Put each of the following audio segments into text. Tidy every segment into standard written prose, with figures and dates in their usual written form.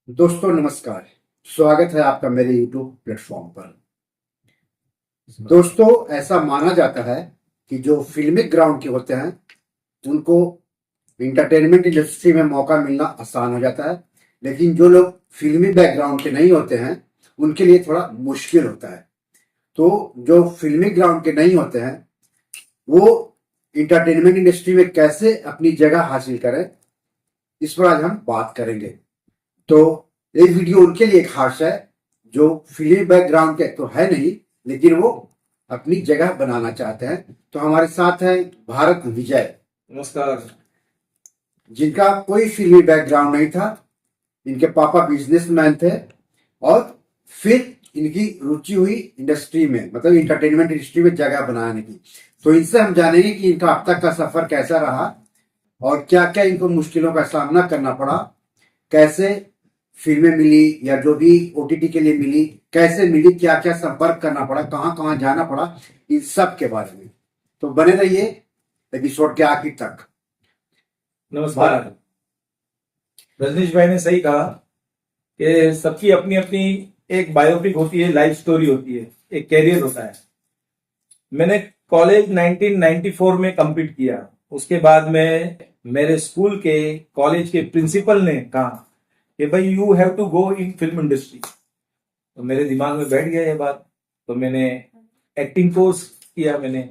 दोस्तों नमस्कार। स्वागत है आपका मेरे YouTube प्लेटफॉर्म पर। दोस्तों ऐसा माना जाता है कि जो फिल्मी ग्राउंड के होते हैं उनको इंटरटेनमेंट इंडस्ट्री में मौका मिलना आसान हो जाता है, लेकिन जो लोग फिल्मी बैकग्राउंड के नहीं होते हैं उनके लिए थोड़ा मुश्किल होता है। तो जो फिल्मी ग्राउंड के नहीं होते हैं वो इंटरटेनमेंट इंडस्ट्री में कैसे अपनी जगह हासिल करें, इस पर आज हम बात करेंगे। तो ये वीडियो उनके लिए खास है जो फिल्म बैकग्राउंड के तो है नहीं, लेकिन वो अपनी जगह बनाना चाहते हैं। तो हमारे साथ है भारत विजय, नमस्कार। जिनका कोई फिल्मी बैकग्राउंड नहीं था। इनके पापा बिजनेसमैन थे और फिर इनकी रुचि हुई इंडस्ट्री में, मतलब इंटरटेनमेंट इंडस्ट्री में जगह बनाने की। तो इनसे हम जानेंगे कि इनका अब तक का सफर कैसा रहा और क्या क्या इनको मुश्किलों का सामना करना पड़ा, कैसे फिल्में मिली या जो भी ओटीटी के लिए मिली कैसे मिली, क्या क्या संपर्क करना पड़ा, कहाँ कहाँ जाना पड़ा, इन सब के बारे में। तो बने रहिए एपिसोड के आखिर तक। नमस्कार। रजनीश भाई ने सही कहा कि सबकी अपनी अपनी एक बायोपिक होती है, लाइफ स्टोरी होती है, एक कैरियर होता है। मैंने कॉलेज 1994 में कंप्लीट किया। उसके बाद में मेरे स्कूल के कॉलेज के प्रिंसिपल ने कहा कि भाई you have to go in film industry. तो मेरे दिमाग में बैठ गया ये बात। तो मैंने एक्टिंग कोर्स किया। मैंने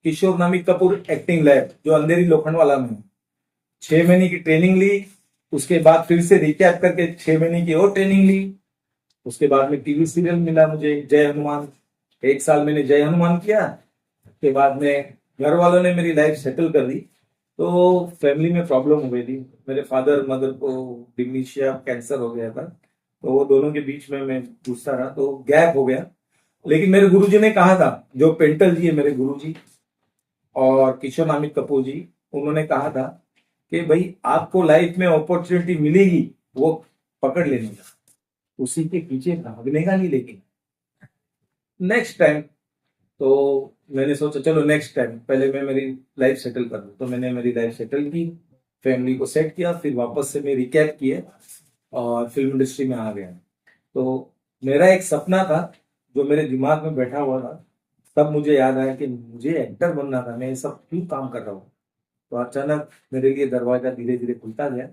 किशोर नामिक कपूर एक्टिंग लैब जो अंधेरी लोखंडवाला में है, 6 महीने की ट्रेनिंग ली। उसके बाद फिर से रिकैप करके 6 महीने की और ट्रेनिंग ली। उसके बाद में टीवी सीरियल मिला मुझे, जय हनुमान। 1 साल मैंने जय हनुमान किया। उसके बाद में घर वालों ने मेरी लाइफ सेटल कर दी। तो फैमिली में प्रॉब्लम हो गई थी। मेरे फादर मदर को डिमेंशिया कैंसर हो गया था। तो वो दोनों के बीच में मैं घुसता रहा, तो गैप हो गया। लेकिन मेरे गुरुजी ने कहा था, जो पेंटल जी है मेरे गुरुजी और किशोर नामिक कपूर जी, उन्होंने कहा था कि भाई आपको लाइफ में अपॉर्चुनिटी मिलेगी, वो पकड़ लेने का, उसी के पीछे भागने का नहीं। लेकिन नेक्स्ट टाइम तो मैंने सोचा चलो नेक्स्ट टाइम पहले मैं मेरी लाइफ सेटल कर लूं। तो मैंने मेरी लाइफ सेटल की, फैमिली को सेट किया, फिर वापस से मैं रिकैप किए और फिल्म इंडस्ट्री में आ गया। तो मेरा एक सपना था जो मेरे दिमाग में बैठा हुआ था। तब मुझे याद आया कि मुझे एक्टर बनना था, मैं ये सब क्यों काम कर रहा हूँ। तो अचानक मेरे लिए दरवाजा धीरे धीरे खुलता गया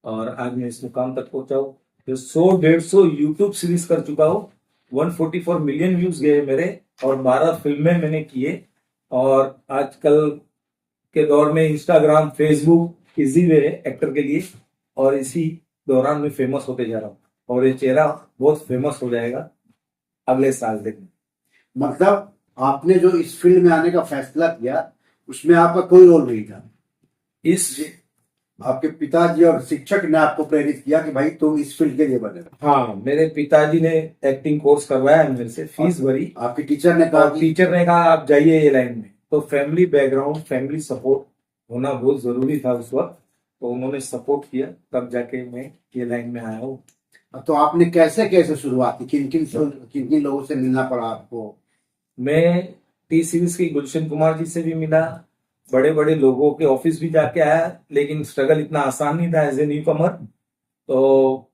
और आज मैं इस मुकाम तक पहुंचा हूँ। जो 100-150 यूट्यूब सीरीज कर चुका हूँ, 144 मिलियन व्यूज गए मेरे और 12 फिल्में मैंने किए। और आजकल के दौर में इंस्टाग्राम फेसबुक इजी वे है एक्टर के लिए, और इसी दौरान मैं फेमस होते जा रहा हूँ और ये चेहरा बहुत फेमस हो जाएगा अगले साल तक। मतलब आपने जो इस फील्ड में आने का फैसला किया उसमें आपका कोई रोल नहीं था। इस आपके पिताजी और शिक्षक ने आपको प्रेरित किया कि भाई तुम इस फील्ड के लिए बने। हाँ, मेरे पिताजी ने एक्टिंग कोर्स करवाया है मेरे से, फीस भरी। आपके टीचर ने कहा, टीचर ने कहा आप जाइए ये लाइन में। तो फैमिली बैकग्राउंड, फैमिली सपोर्ट होना बहुत जरूरी था उस वक्त। तो उन्होंने सपोर्ट किया, तब जाके मैं ये लाइन में आया हूँ। तो आपने कैसे कैसे शुरुआत की, किन किन लोगों से मिलना पड़ा आपको? मैं टी सीरीज की गुलशन कुमार जी से भी मिला, बड़े बड़े लोगों के ऑफिस भी जाके आया, लेकिन स्ट्रगल इतना आसान नहीं था एज ए न्यू कमर। तो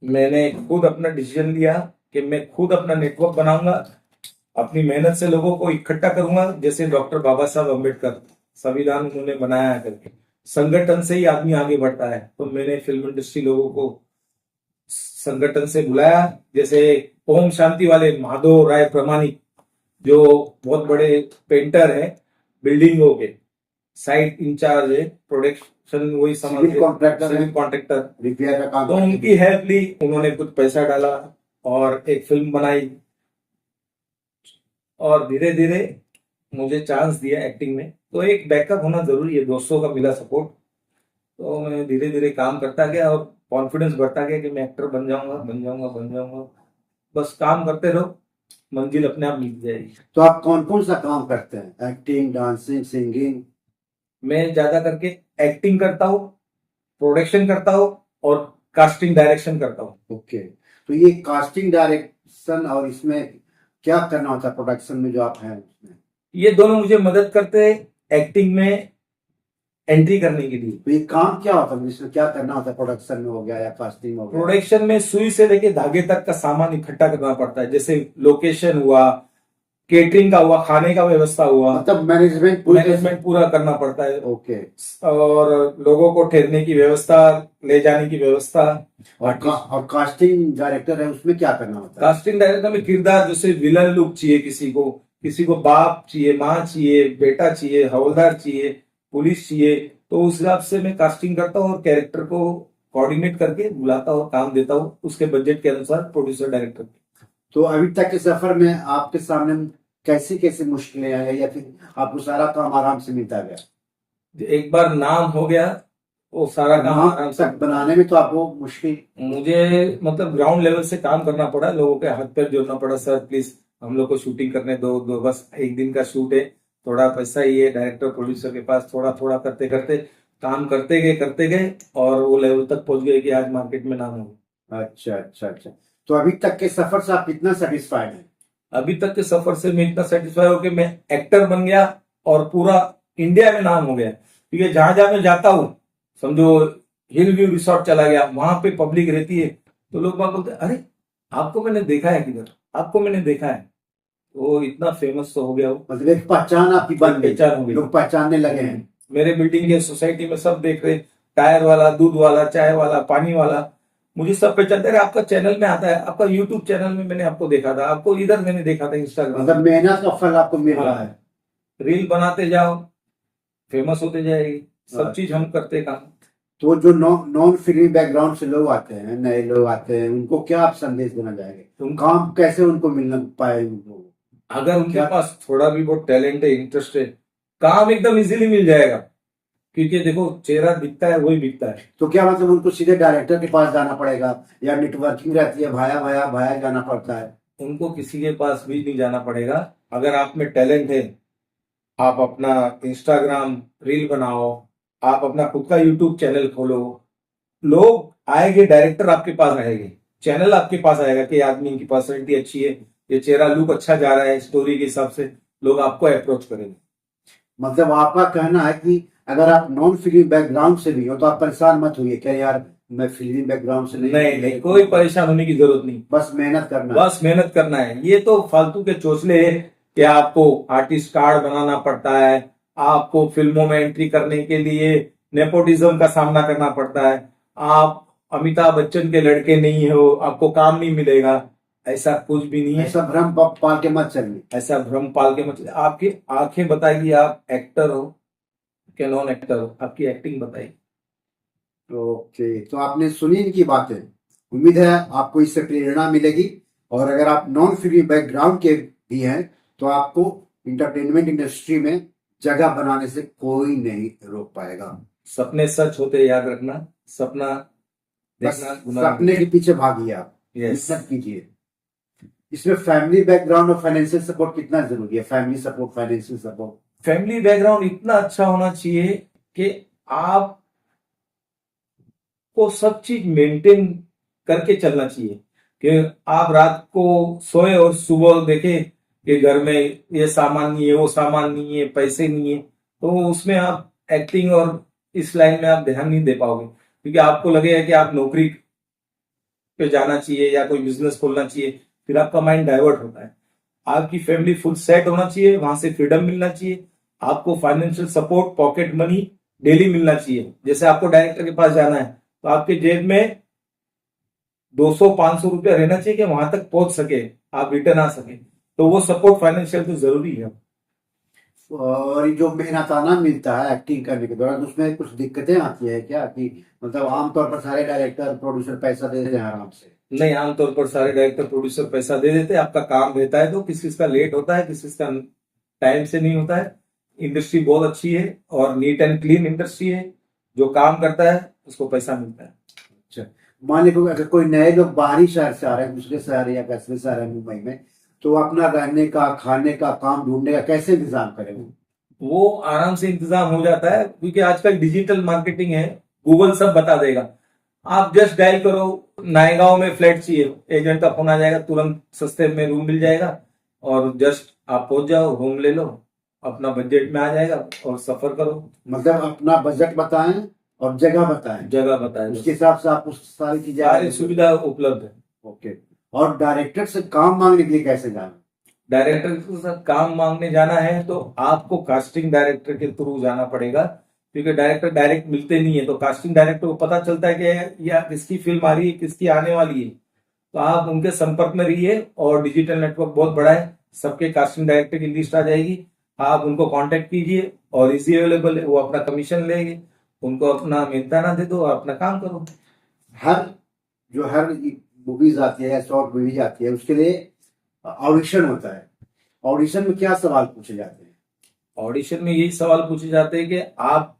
मैंने खुद अपना डिसीजन लिया कि मैं खुद अपना नेटवर्क बनाऊंगा, अपनी मेहनत से लोगों को इकट्ठा करूंगा। जैसे डॉक्टर बाबा साहब अम्बेडकर संविधान उन्होंने बनाया है करके, संगठन से ही आदमी आगे बढ़ता है। तो मैंने फिल्म इंडस्ट्री लोगों को संगठन से बुलाया, जैसे ओम शांति वाले माधव राय प्रमाणिक जो बहुत बड़े पेंटर है, बिल्डिंगों के साइट इंचार्ज है, प्रोडक्शन वही सिविल कॉन्ट्रैक्टर रिपेयर का काम। तो उनकी हेल्प ली, उन्होंने कुछ पैसा डाला और एक फिल्म बनाई और धीरे धीरे मुझे चांस दिया एक्टिंग में। तो एक बैकअप होना जरूरी है, दोस्तों का मिला सपोर्ट। तो मैं धीरे धीरे काम करता गया और कॉन्फिडेंस बढ़ता गया कि मैं एक्टर बन जाऊंगा बन जाऊंगा बन जाऊंगा। बस काम करते रहो, मंजिल अपने आप मिल जाएगी। तो आप कौन कौन सा काम करते हैं? Acting, dancing, singing? मैं ज्यादा करके एक्टिंग करता हूँ, प्रोडक्शन करता हूँ और कास्टिंग डायरेक्शन करता हूँ। ओके, तो ये कास्टिंग डायरेक्शन और इसमें क्या करना होता है प्रोडक्शन में जो आप हैं उसमें? ये दोनों मुझे मदद करते हैं एक्टिंग में। एंट्री करने के लिए। तो ये काम क्या होता है, इसमें क्या करना होता है? प्रोडक्शन में हो गया या कास्टिंग हो गया? प्रोडक्शन में सुई से लेके धागे तक का सामान इकट्ठा करना पड़ता है, जैसे लोकेशन हुआ, केटरिंग का हुआ, खाने का व्यवस्था हुआ, मतलब मैनेजमेंट मैनेजमेंट पूरा करना पड़ता है, ओके। और लोगों को ठहरने की व्यवस्था, ले जाने की व्यवस्था। और कास्टिंग डायरेक्टर है, उसमें क्या करना होता है? कास्टिंग डायरेक्टर में किरदार, जैसे विलन लुक चाहिए किसी को बाप चाहिए, माँ चाहिए, बेटा चाहिए, हवलदार चाहिए, पुलिस चाहिए, तो उस हिसाब से मैं कास्टिंग करता हूँ और कैरेक्टर को कोऑर्डिनेट करके बुलाता हूँ, काम देता हूँ उसके बजट के अनुसार प्रोड्यूसर डायरेक्टर। तो अभी तक के सफर में आपके सामने कैसी कैसी मुश्किलें आई, या फिर आपको सारा काम आराम से मिलता गया? एक बार नाम हो गया, वो सारा काम आराम नाम से। तक बनाने में तो आपको मुश्किल? मुझे मतलब ग्राउंड लेवल से काम करना पड़ा, लोगों के हाथ पैर जोड़ना पड़ा, सर प्लीज हम लोग को शूटिंग करने दो बस एक दिन का शूट है, थोड़ा पैसा ही है, डायरेक्टर प्रोड्यूसर के पास थोड़ा थोड़ा करते करते काम करते गए और वो लेवल तक पहुंच गए कि आज मार्केट में नाम हो। अच्छा अच्छा अच्छा। तो अभी तक के सफर से आप कितना सेटिस्फाइड हैं? अभी तक के सफर से मैं इतना सेटिस्फाई हो कि मैं एक्टर बन गया और पूरा इंडिया में नाम हो गया, क्योंकि जहां जहां मैं जाता हूँ, समझो हिल व्यू रिसोर्ट चला गया, वहां पे पब्लिक रहती है, तो लोग बात बोलते हैं, अरे आपको मैंने देखा है किधर, आपको मैंने देखा है, तो इतना फेमस तो हो गया वो। मतलब एक पहचान आपकी बन गई, पहचान हो गई, लोग पहचानने लगे हैं। मेरे बिल्डिंग के सोसाइटी में सब देख रहे, टायर वाला, दूध वाला, चाय वाला, पानी वाला, मुझे सब पहचानते रहे, आपका चैनल में आता है, आपका यूट्यूब चैनल में मैंने आपको देखा था, आपको इधर मैंने देखा था इंस्टाग्राम। मतलब मेहनत का फल आपको मिल रहा है। रील बनाते जाओ, फेमस होते जाएगी, सब चीज हम करते काम। तो जो नॉन फिल्मी बैकग्राउंड से लोग आते हैं, नए लोग आते हैं, उनको क्या आप संदेश देना चाहेंगे? तुम काम कैसे उनको मिलना पाए उनको? अगर उनके पास थोड़ा भी बहुत टैलेंट है, इंटरेस्ट है, काम एकदम इजीली मिल जाएगा, क्योंकि देखो चेहरा दिखता है वही बिकता है। तो क्या मतलब उनको सीधे डायरेक्टर के पास जाना पड़ेगा, या नेटवर्किंग रहती है, भाया भाया भाया जाना पड़ता है? उनको किसी के पास भी नहीं जाना पड़ेगा, अगर आप में टैलेंट है, आप अपना इंस्टाग्राम रील बनाओ, आप अपना खुद का यूट्यूब चैनल खोलो, लोग आएंगे, डायरेक्टर आपके पास आएंगे, चैनल आपके पास आएगा कि आदमी की पर्सनैलिटी अच्छी है, ये चेहरा लुक अच्छा जा रहा है, स्टोरी के हिसाब से लोग आपको अप्रोच करेंगे। मतलब आपका कहना है कि अगर आप नॉन फिल्मी बैकग्राउंड से भी हो तो आप परेशान मत होइए, क्या यार मैं फिल्मी बैकग्राउंड से नहीं, कोई परेशान होने की जरूरत नहीं, बस मेहनत करना है। बस मेहनत करना है। ये तो फालतू के चोचले हैं कि आपको आर्टिस्ट कार्ड बनाना पड़ता है, आपको फिल्मों में एंट्री करने के लिए नेपोटिज्म का सामना करना पड़ता है, आप अमिताभ बच्चन के लड़के नहीं हो, आपको काम नहीं मिलेगा, ऐसा कुछ भी नहीं है। ऐसा भ्रम पाल के मत चलिए। ऐसा भ्रम पाल के मतलब आपकी आंखें बताएगी आप एक्टर हो कि नॉन एक्टर हो, आपकी एक्टिंग बताएगी। ओके, तो आपने सुनी इनकी बातें, उम्मीद है आपको इससे प्रेरणा मिलेगी, और अगर आप नॉन फिल्मी बैकग्राउंड के भी हैं तो आपको इंटरटेनमेंट इंडस्ट्री में जगह बनाने से कोई नहीं रोक पाएगा। सपने सच होते याद रखना, सपना बस देखना गुनाह सपने के पीछे भागिए आप, यस। मेहनत कीजिए। इसमें फैमिली बैकग्राउंड और फाइनेंशियल सपोर्ट कितना जरूरी है? Family support, financial support. Family background इतना अच्छा होना चाहिए कि आप को सब चीज मेंटेन करके चलना चाहिए, कि आप रात को सोए और सुबह देखे कि घर में ये सामान नहीं है, वो सामान नहीं है, पैसे नहीं है, तो उसमें आप एक्टिंग और इस लाइन में आप ध्यान नहीं दे पाओगे, क्योंकि आपको लगेगा कि आप नौकरी पे जाना चाहिए या कोई बिजनेस खोलना चाहिए, फिर आपका माइंड डाइवर्ट होता है। आपकी फैमिली फुल सेट होना चाहिए, वहां से फ्रीडम मिलना चाहिए, आपको financial support, pocket money daily मिलना चाहिए। जैसे आपको डायरेक्टर के पास जाना है तो आपके जेब में 200-500 रुपया रहना चाहिए कि वहां तक पहुंच सके, आप रिटर्न आ सके, तो वो सपोर्ट फाइनेंशियल तो जरूरी है। और ये जो मेहनताना मिलता है एक्टिंग करने के दौरान, उसमें कुछ दिक्कतें आती है क्या? कि मतलब आमतौर पर सारे डायरेक्टर प्रोड्यूसर पैसा दे देते हैं आराम से? नहीं, आमतौर पर सारे डायरेक्टर प्रोड्यूसर पैसा दे देते हैं, आपका काम रहता है, तो किसी का लेट होता है, किसी का टाइम से नहीं होता है। इंडस्ट्री बहुत अच्छी है और नीट एंड क्लीन इंडस्ट्री है, जो काम करता है उसको पैसा मिलता है। अच्छा, मान लीजिए अगर कोई नए लोग बाहरी शहर से आ रहे हैं, दूसरे शहर या कस्बे से आ रहे हैं मुंबई में, तो अपना रहने का, खाने का, काम ढूंढने का कैसे इंतजाम करें? वो आराम से इंतजाम हो जाता है, क्योंकि आजकल डिजिटल मार्केटिंग है, गूगल सब बता देगा। आप जस्ट डायल करो, नायगांव में फ्लैट चाहिए, एजेंट का फोन आ जाएगा, तुरंत सस्ते में रूम मिल जाएगा, और जस्ट आप पहुंच जाओ, रूम ले लो, अपना बजट में आ जाएगा और सफर करो, मतलब अपना बजट बताएं और जगह बताएं, जगह बताए उसके हिसाब से आपको सारी चीजें सारी सुविधा उपलब्ध है। ओके। और डायरेक्टर से काम मांगने के लिए कैसे जाना? डायरेक्टर के साथ काम मांगने जाना है तो आपको कास्टिंग डायरेक्टर के थ्रू जाना पड़ेगा, क्योंकि डायरेक्टर डायरेक्ट मिलते नहीं है। तो कास्टिंग डायरेक्टर को पता चलता है कि या किसकी फिल्म आ रही है, किसकी आने वाली है, तो आप उनके संपर्क में रहिए। और डिजिटल नेटवर्क बहुत बड़ा है, सबके कास्टिंग डायरेक्टर की लिस्ट आ जाएगी, आप उनको कांटेक्ट कीजिए और इजी अवेलेबल है, वो अपना कमीशन लेंगे, उनको अपना मेहनताना दे दो और अपना काम करो। हर मूवीज आती है, शॉर्ट मूवीज आती है, उसके लिए ऑडिशन होता है। ऑडिशन में क्या सवाल पूछे जाते हैं? ऑडिशन में यही सवाल पूछे जाते हैं कि आप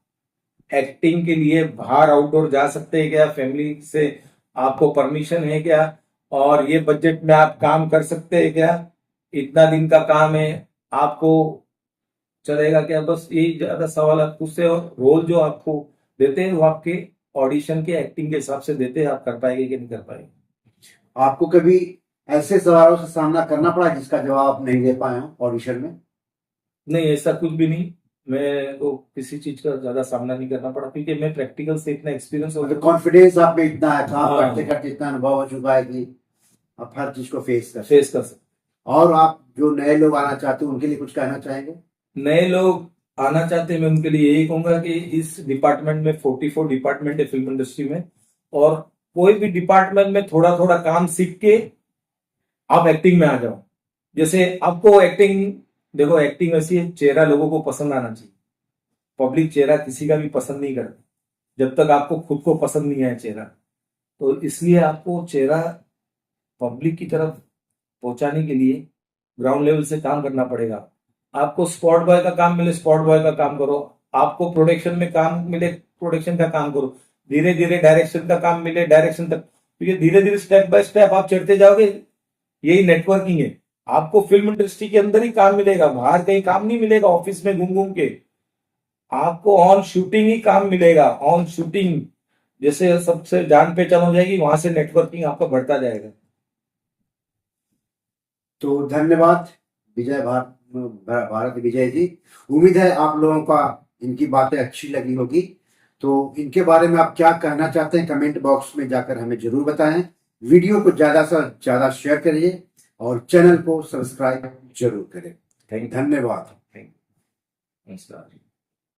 एक्टिंग के लिए बाहर आउटडोर जा सकते हैं क्या, फैमिली से आपको परमिशन है क्या, और ये बजट में आप काम कर सकते हैं क्या, इतना दिन का काम है, आपको चलेगा क्या। बस यही ज्यादा सवाल आप पूछते हो। रोल जो आपको देते हैं वो आपके ऑडिशन के एक्टिंग के हिसाब से देते हैं, आप कर पाएंगे कि नहीं कर पाएंगे। आपको कभी ऐसे सवालों से सामना करना पड़ा जिसका जवाब आप नहीं दे पाए हो ऑडिशन में? नहीं, ऐसा कुछ भी नहीं, मैं तो किसी चीज का ज्यादा सामना नहीं करना पड़ा, क्योंकि मैं प्रैक्टिकल से इतना एक्सपीरियंस हो मतलब कॉन्फिडेंस आप में इतना है, काम हाँ। करते करते इतना अनुभव हो चुका है कि आप हर चीज को फेस कर फेस कर सकते। और आप जो नए लोग आना चाहते हैं उनके लिए कुछ कहना चाहेंगे? नए लोग आना चाहते हैं, मैं उनके लिए यही कहूंगा कि इस डिपार्टमेंट में 44 डिपार्टमेंट है फिल्म इंडस्ट्री में, और कोई भी डिपार्टमेंट में थोड़ा थोड़ा काम सीख के आप एक्टिंग में आ जाओ। जैसे आपको एक्टिंग, देखो एक्टिंग ऐसी है, चेहरा लोगों को पसंद आना चाहिए। पब्लिक चेहरा किसी का भी पसंद नहीं करती जब तक आपको खुद को पसंद नहीं आए चेहरा। तो इसलिए आपको चेहरा पब्लिक की तरफ पहुंचाने के लिए ग्राउंड लेवल से काम करना पड़ेगा। आपको स्पॉट बॉय का काम मिले, स्पॉट बॉय का काम करो। आपको प्रोडक्शन में काम मिले, प्रोडक्शन का काम करो। धीरे धीरे डायरेक्शन का काम मिले, डायरेक्शन तक, क्योंकि धीरे धीरे स्टेप बाय स्टेप आप चढ़ते जाओगे। यही नेटवर्किंग है। आपको फिल्म इंडस्ट्री के अंदर ही काम मिलेगा, बाहर कहीं काम नहीं मिलेगा ऑफिस में घूम घूम के। आपको ऑन शूटिंग ही काम मिलेगा, ऑन शूटिंग। जैसे सबसे जान पहचान हो जाएगी, वहां से नेटवर्किंग आपका बढ़ता जाएगा। तो धन्यवाद भारत विजय जी। उम्मीद है आप लोगों का इनकी बातें अच्छी लगी होगी। तो इनके बारे में आप क्या कहना चाहते हैं कमेंट बॉक्स में जाकर हमें जरूर बताएं। वीडियो को ज्यादा से ज्यादा शेयर करिए और चैनल को सब्सक्राइब जरूर करें। Thank you. धन्यवाद। नमस्कार।